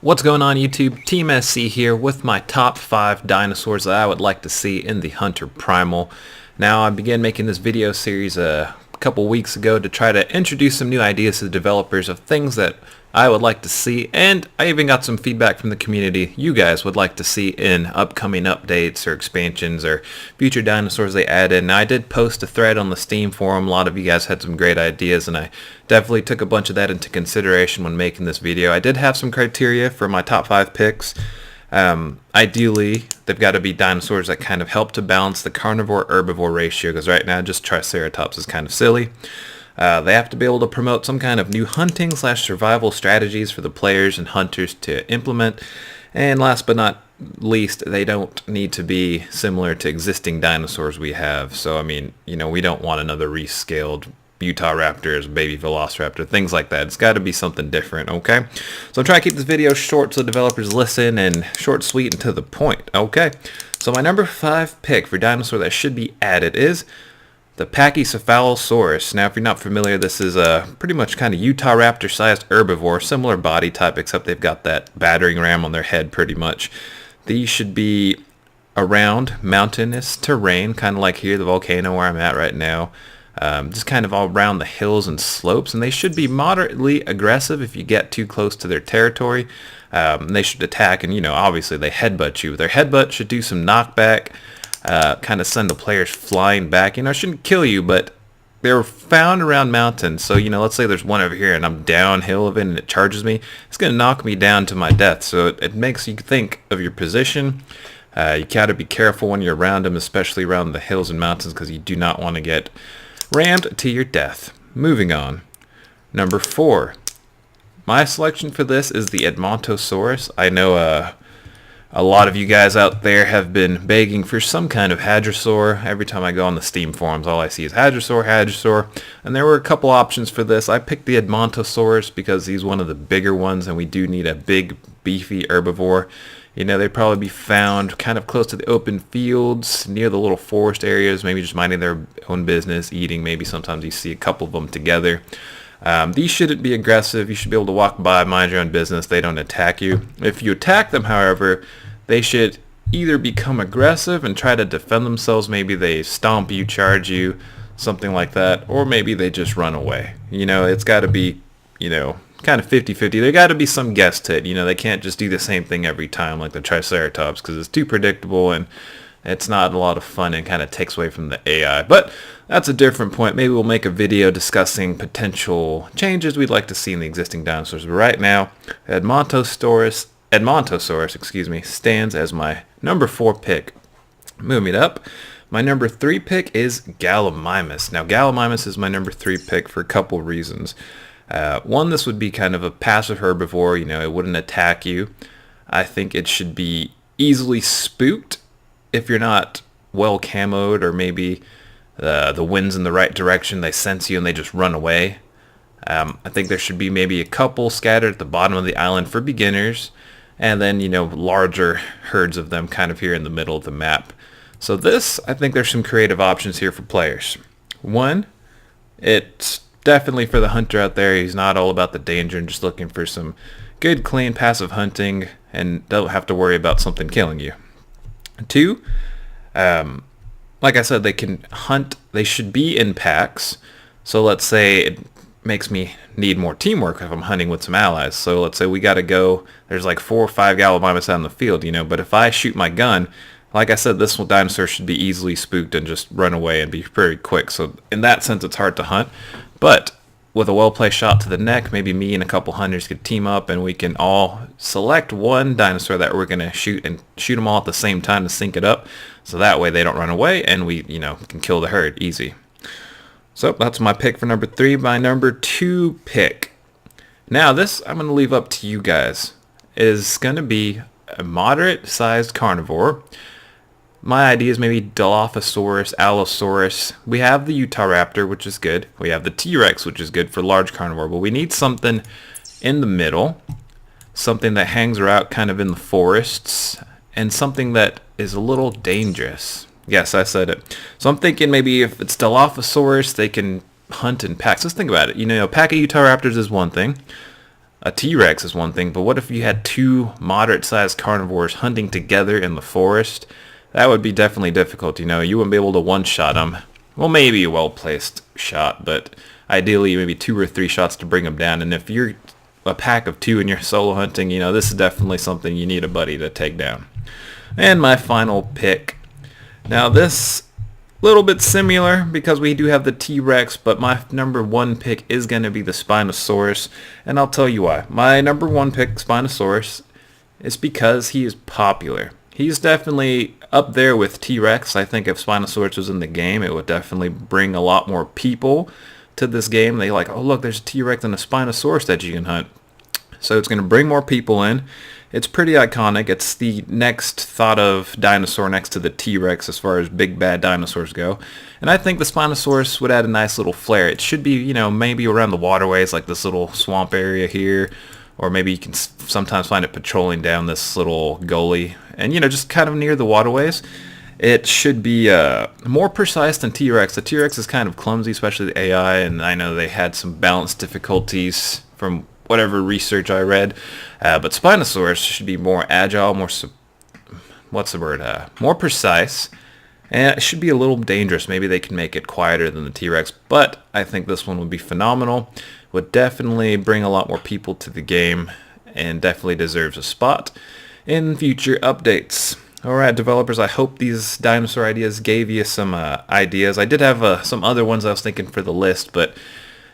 What's going on YouTube? Team SC here with my top 5 dinosaurs that I would like to see in the Hunter Primal. Now I began making this video series a couple weeks ago to try to introduce some new ideas to the developers of things that I would like to see, and I even got some feedback from the community you guys would like to see in upcoming updates or expansions or future dinosaurs they added. And I did post a thread on the Steam forum. A lot of you guys had some great ideas, and I definitely took a bunch of that into consideration when making this video. I did have some criteria for my top 5 picks. Ideally, they've got to be dinosaurs that kind of help to balance the carnivore-herbivore ratio, because right now just Triceratops is kind of silly. They have to be able to promote some kind of new hunting/survival strategies for the players and hunters to implement. And last but not least, they don't need to be similar to existing dinosaurs we have. So, I mean, we don't want another rescaled Utah Raptors, baby Velociraptor, things like that. It's got to be something different, okay? So I'm trying to keep this video short so the developers listen, and short, sweet, and to the point, okay? So my number 5 pick for dinosaur that should be added is the Pachycephalosaurus. Now, if you're not familiar, this is a pretty much kind of Utah Raptor-sized herbivore, similar body type, except they've got that battering ram on their head pretty much. These should be around mountainous terrain, kind of like here, the volcano where I'm at right now. Just kind of all around the hills and slopes, and they should be moderately aggressive if you get too close to their territory. They should attack, and obviously they headbutt you. Their headbutt should do some knockback, kind of send the players flying back. It shouldn't kill you, but they're found around mountains. So, let's say there's one over here and I'm downhill of it and it charges me. It's going to knock me down to my death. So it makes you think of your position. You got to be careful when you're around them, especially around the hills and mountains, because you do not want to get rammed to your death. Moving on. Number 4. My selection for this is the Edmontosaurus. I know a lot of you guys out there have been begging for some kind of hadrosaur. Every time I go on the Steam forums, all I see is hadrosaur. And there were a couple options for this. I picked the Edmontosaurus because he's one of the bigger ones, and we do need a big, beefy herbivore. They'd probably be found kind of close to the open fields, near the little forest areas, maybe just minding their own business, eating. Maybe sometimes you see a couple of them together. These shouldn't be aggressive. You should be able to walk by, mind your own business. They don't attack you. If you attack them, however, they should either become aggressive and try to defend themselves. Maybe they stomp you, charge you, something like that. Or maybe they just run away. It's got to be, kind of 50-50. There got to be some guess to it. They can't just do the same thing every time like the Triceratops, because it's too predictable and it's not a lot of fun and kind of takes away from the AI. But that's a different point. Maybe we'll make a video discussing potential changes we'd like to see in the existing dinosaurs. But right now, Edmontosaurus, stands as my number 4 pick. Moving it up, my number 3 pick is Gallimimus. Now, Gallimimus is my number 3 pick for a couple reasons. One, this would be kind of a passive herbivore. It wouldn't attack you. I think it should be easily spooked if you're not well camoed, or maybe the wind's in the right direction, they sense you and they just run away. I think there should be maybe a couple scattered at the bottom of the island for beginners, and then larger herds of them kind of here in the middle of the map. So this, I think there's some creative options here for players. One, it's definitely for the hunter out there. He's not all about the danger and just looking for some good, clean, passive hunting, and don't have to worry about something killing you. 2, like I said, they can hunt. They should be in packs. So let's say it makes me need more teamwork if I'm hunting with some allies. So let's say we got to go, there's like 4 or 5 Gallimimus out in the field, but if I shoot my gun, like I said, this dinosaur should be easily spooked and just run away and be very quick. So in that sense, it's hard to hunt. But with a well-placed shot to the neck, maybe me and a couple hunters could team up, and we can all select one dinosaur that we're going to shoot, and shoot them all at the same time to sync it up. So that way they don't run away, and we, can kill the herd easy. So that's my pick for number 3. My number 2 pick. Now this, I'm going to leave up to you guys, is going to be a moderate-sized carnivore. My idea is maybe Dilophosaurus, Allosaurus. We have the Utah Raptor, which is good. We have the T-Rex, which is good for large carnivore. But we need something in the middle, something that hangs around kind of in the forests, and something that is a little dangerous. Yes, I said it. So I'm thinking maybe if it's Dilophosaurus, they can hunt in packs. Let's think about it. Pack of Utah Raptors is one thing. a T-Rex is one thing, but what if you had two moderate-sized carnivores hunting together in the forest? That would be definitely difficult, you know. You wouldn't be able to one-shot them. Well, maybe a well-placed shot, but ideally maybe 2 or 3 shots to bring them down. And if you're a pack of 2 and you're solo hunting, you know, this is definitely something you need a buddy to take down. And my final pick. Now this little bit similar because we do have the T-Rex, but my number 1 pick is going to be the Spinosaurus, and I'll tell you why. My number 1 pick, Spinosaurus, is because he is popular. He's definitely up there with T-Rex. I think if Spinosaurus was in the game, it would definitely bring a lot more people to this game. They like, oh look, there's a T-Rex and a Spinosaurus that you can hunt. So it's going to bring more people in. It's pretty iconic. It's the next thought of dinosaur next to the T-Rex as far as big bad dinosaurs go. And I think the Spinosaurus would add a nice little flair. It should be, you know, maybe around the waterways, like this little swamp area here. Or maybe you can sometimes find it patrolling down this little gully. And, you know, just kind of near the waterways. It should be more precise than T-Rex. The T-Rex is kind of clumsy, especially the AI. And I know they had some balance difficulties from whatever research I read, but Spinosaurus should be more agile, more more precise, and it should be a little dangerous. Maybe they can make it quieter than the T-Rex, but I think this one would be phenomenal. Would definitely bring a lot more people to the game, and definitely deserves a spot in future updates. Alright, developers, I hope these dinosaur ideas gave you some ideas. I did have some other ones I was thinking for the list, but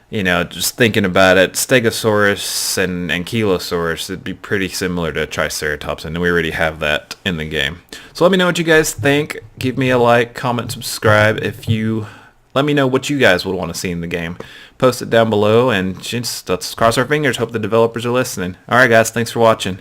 you know, just thinking about it, Stegosaurus and Ankylosaurus, it'd be pretty similar to Triceratops, and we already have that in the game. So let me know what you guys think. Give me a like, comment, subscribe. Let me know what you guys would want to see in the game. Post it down below, and just let's cross our fingers. Hope the developers are listening. Alright guys, thanks for watching.